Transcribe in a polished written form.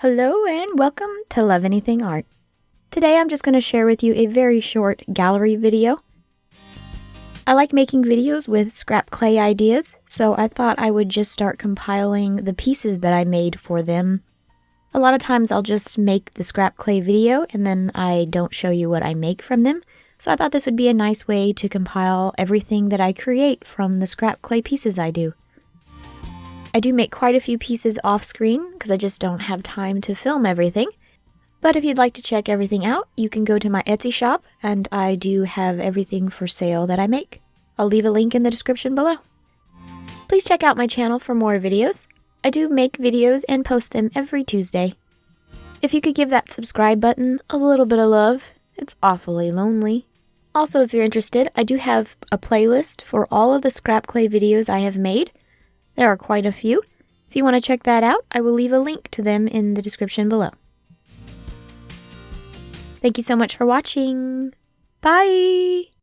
Hello and welcome to Love Anything Art. Today I'm just going to share with you a very short gallery video. I like making videos with scrap clay ideas, so I thought I would just start compiling the pieces that I made for them. A lot of times I'll just make the scrap clay video and then I don't show you what I make from them, so I thought this would be a nice way to compile everything that I create from the scrap clay pieces I do. I do make quite a few pieces off screen because I just don't have time to film everything. But if you'd like to check everything out, you can go to my Etsy shop and I do have everything for sale that I make. I'll leave a link in the description below. Please check out my channel for more videos. I do make videos and post them every Tuesday. If you could give that subscribe button a little bit of love, it's awfully lonely. Also, if you're interested, I do have a playlist for all of the scrap clay videos I have made. There are quite a few. If you want to check that out, I will leave a link to them in the description below. Thank you so much for watching. Bye!